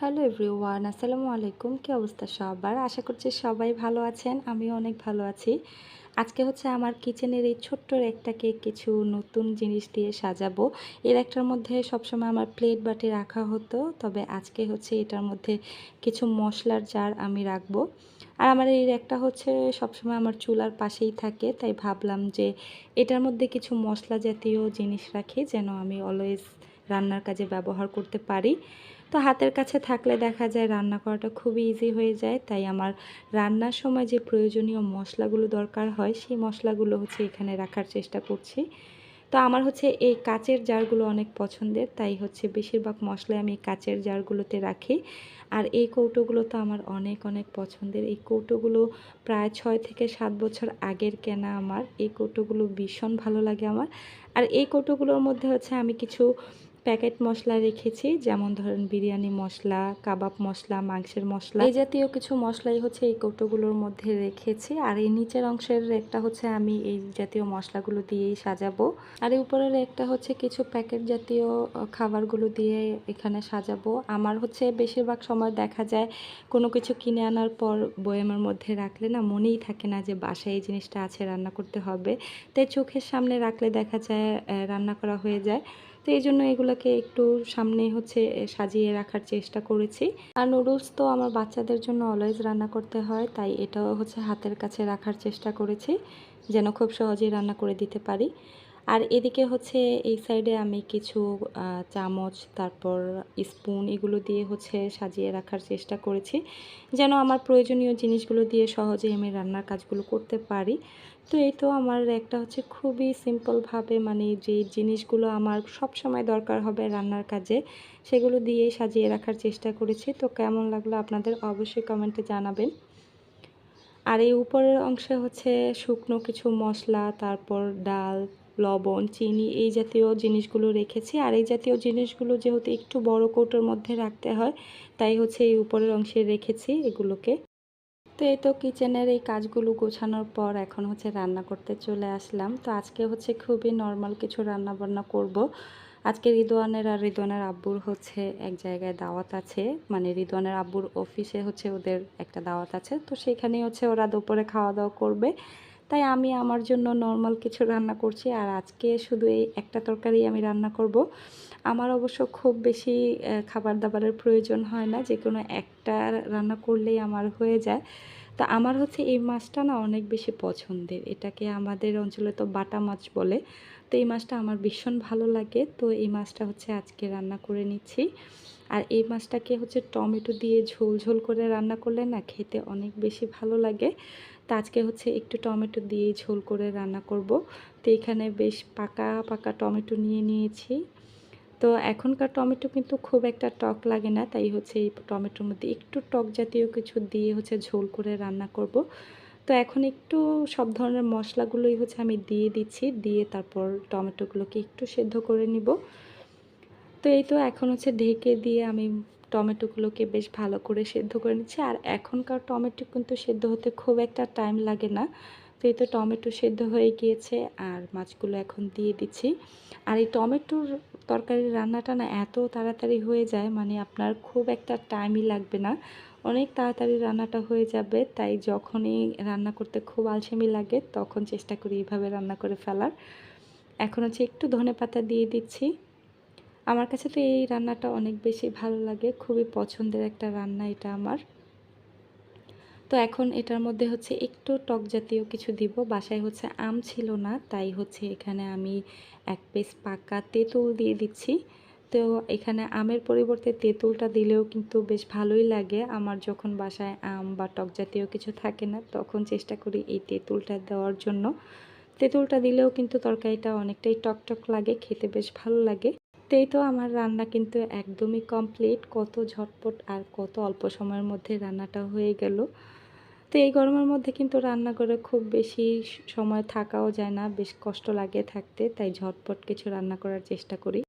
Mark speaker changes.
Speaker 1: Hello everyone, আসসালামু আলাইকুম। কী অবস্থা সবার? আশা করছি সবাই ভালো আছেন। আমিও অনেক ভালো আছি। আজকে হচ্ছে আমার কিচেনের এই ছোট্ট রেকটাকে কিছু নতুন জিনিস দিয়ে সাজাবো। এই রেকটার মধ্যে সবসময় আমার প্লেট বাটি রাখা হতো, তবে আজকে হচ্ছে এটার মধ্যে কিছু মশলার জার আমি রাখবো। আর আমার এই রেকটা হচ্ছে সবসময় আমার চুলার পাশেই থাকে, তাই ভাবলাম যে এটার মধ্যে কিছু মশলা জাতীয় জিনিস রাখি, যেন আমি অলওয়েজ রান্নার কাজে ব্যবহার করতে পারি। তো হাতের কাছে থাকলে দেখা যায় রান্না করাটা খুবই ইজি হয়ে যায়। তাই আমার রান্নার সময় যে প্রয়োজনীয় মশলাগুলো দরকার হয়, সেই মশলাগুলো হচ্ছে এখানে রাখার চেষ্টা করছি। তো আমার হচ্ছে এই কাচের জারগুলো অনেক পছন্দের, তাই হচ্ছে বেশিরভাগ মশলাই আমি কাচের জারগুলোতে রাখি। আর এই কৌটোগুলো তো আমার অনেক অনেক পছন্দের। এই কৌটোগুলো প্রায় ৬ থেকে ৭ বছর আগের কেনা আমার। এই কৌটোগুলো ভীষণ ভালো লাগে আমার। আর এই কৌটোগুলোর মধ্যে হচ্ছে আমি কিছু প্যাকেট মশলা রেখেছি, যেমন ধরেন বিরিয়ানি মশলা, কাবাব মশলা, মাংসের মশলা, এই জাতীয় কিছু মশলাই হচ্ছে এই কৌটোগুলোর মধ্যে রেখেছি। আর এই নিচের অংশের একটা হচ্ছে আমি এই জাতীয় মশলাগুলো দিয়েই সাজাবো। আর এই উপরের একটা হচ্ছে কিছু প্যাকেট জাতীয় খাবারগুলো দিয়ে এখানে সাজাবো। আমার হচ্ছে বেশিরভাগ সময় দেখা যায় কোনো কিছু কিনে আনার পর বয়ামের মধ্যে রাখলে না মনেই থাকে না যে বাসায় এই জিনিসটা আছে, রান্না করতে হবে। তাই চোখের সামনে রাখলে দেখা যায় রান্না করা হয়ে যায়। তো এই জন্য এগুলোকে একটু সামনে হচ্ছে সাজিয়ে রাখার চেষ্টা করেছি। আর নুডলস তো আমার বাচ্চাদের জন্য অলওয়েজ রান্না করতে হয়, তাই এটাও হচ্ছে হাতের কাছে রাখার চেষ্টা করেছি, যেন খুব সহজেই রান্না করে দিতে পারি। আর এদিকে হচ্ছে এই সাইডে আমি কিছু চামচ, তারপর স্পুন, এগুলো দিয়ে হচ্ছে সাজিয়ে রাখার চেষ্টা করেছি, যেন আমার প্রয়োজনীয় জিনিসগুলো দিয়ে সহজেই আমি রান্নার কাজগুলো করতে পারি। তো এই তো আমার একটা হচ্ছে খুবই সিম্পলভাবে, মানে যে জিনিসগুলো আমার সব সময় দরকার হবে রান্নার কাজে, সেগুলো দিয়েই সাজিয়ে রাখার চেষ্টা করেছি। তো কেমন লাগলো আপনাদের অবশ্যই কমেন্টে জানাবেন। আর এই উপরের অংশে হচ্ছে শুকনো কিছু মশলা, তারপর ডাল, লবণ, চিনি, এই জাতীয় জিনিসগুলো রেখেছি। আর এই জাতীয় জিনিসগুলো যেহেতু একটু বড় কৌটোর মধ্যে রাখতে হয়, তাই হচ্ছে এই উপরের অংশে রেখেছি এগুলোকে। তো এই তো কিচেনের এই কাজগুলো গোছানোর পর এখন হচ্ছে রান্না করতে চলে আসলাম। তো আজকে হচ্ছে খুবই নর্মাল কিছু রান্না বান্না করব। আজকে রিদওয়ানের আব্বুর হচ্ছে এক জায়গায় দাওয়াত আছে, মানে রিদওয়ানের আব্বুর অফিসে হচ্ছে ওদের একটা দাওয়াত আছে, তো সেখানেই হচ্ছে ওরা দুপুরে খাওয়া দাওয়া করবে। তাই আমি আমার জন্য নর্মাল কিছু রান্না করছি। আর আজকে শুধু এই একটা তরকারি আমি রান্না করব। আমার অবশ্য খুব বেশি খাবার দাবারের প্রয়োজন হয় না, যে কোনো একটা রান্না করলেই আমার হয়ে যায়। তা আমার হচ্ছে এই মাছটা না অনেক বেশি পছন্দের। এটাকে আমাদের অঞ্চলে তো বাটা মাছ বলে। তো এই মাছটা আমার ভীষণ ভালো লাগে। তো এই মাছটা হচ্ছে আজকে রান্না করে নিচ্ছি। আর এই মাছটাকে হচ্ছে টমেটো দিয়ে ঝোল ঝোল করে রান্না করলে না খেতে অনেক বেশি ভালো লাগে। তো আজকে হচ্ছে একটু টমেটো দিয়ে ঝোল করে রান্না করব। তো এখানে বেশ পাকা পাকা টমেটো নিয়ে নিয়েছি। তো এখনকার টমেটো কিন্তু খুব একটা টক লাগে না, তাই হচ্ছে এই টমেটোর মধ্যে একটু টক জাতীয় কিছু দিয়ে হচ্ছে ঝোল করে রান্না করব। তো এখন একটু সব ধরনের মশলাগুলোই হচ্ছে আমি দিয়ে দিচ্ছি, দিয়ে তারপর টমেটোগুলোকে একটু সেদ্ধ করে নিব। তো এই তো এখন হচ্ছে ঢেকে দিয়ে আমি টমেটোগুলোকে বেশ ভালো করে সেদ্ধ করে নিচ্ছি। আর এখনকার টমেটো কিন্তু সেদ্ধ হতে খুব একটা টাইম লাগে না। তো এই তো টমেটো সেদ্ধ হয়ে গিয়েছে, আর মাছগুলো এখন দিয়ে দিচ্ছি। আর এই টমেটোর তরকারির রান্নাটা না এত তাড়াতাড়ি হয়ে যায়, মানে আপনার খুব একটা টাইমই লাগবে না, অনেক তাড়াতাড়ি রান্নাটা হয়ে যাবে। তাই যখনই রান্না করতে খুব আলসেমি লাগে তখন চেষ্টা করি এইভাবে রান্না করে ফেলার। এখন হচ্ছে একটু ধনেপাতা দিয়ে দিচ্ছি। আমার কাছে তো এই রান্নাটা অনেক বেশি ভালো লাগে, খুবই পছন্দের একটা রান্না এটা আমার। তো এখন এটার মধ্যে হচ্ছে একটু টক জাতীয় কিছু দিব। বাসায় হচ্ছে আম ছিল না, তাই হচ্ছে এখানে আমি এক পিস পাকা তেঁতুল দিয়ে দিচ্ছি। তো এখানে আমের পরিবর্তে তেঁতুলটা দিলেও কিন্তু বেশ ভালোই লাগে। আমার যখন বাসায় আম বা টক জাতীয় কিছু থাকে না, তখন চেষ্টা করি এই তেঁতুলটা দেওয়ার জন্য। তেঁতুলটা দিলেও কিন্তু তরকারিটা অনেকটাই টকটক লাগে, খেতে বেশ ভালো লাগে। তো এই তো আমার রান্না কিন্তু একদমই কমপ্লিট। কত ঝটপট আর কত অল্প সময়ের মধ্যে রান্নাটা হয়ে গেল। তো এই গরমের মধ্যে কিন্তু রান্না করে খুব বেশি সময় থাকাও যায় না, বেশ কষ্ট লাগে থাকতে, তাই ঝটপট কিছু রান্না করার চেষ্টা করি।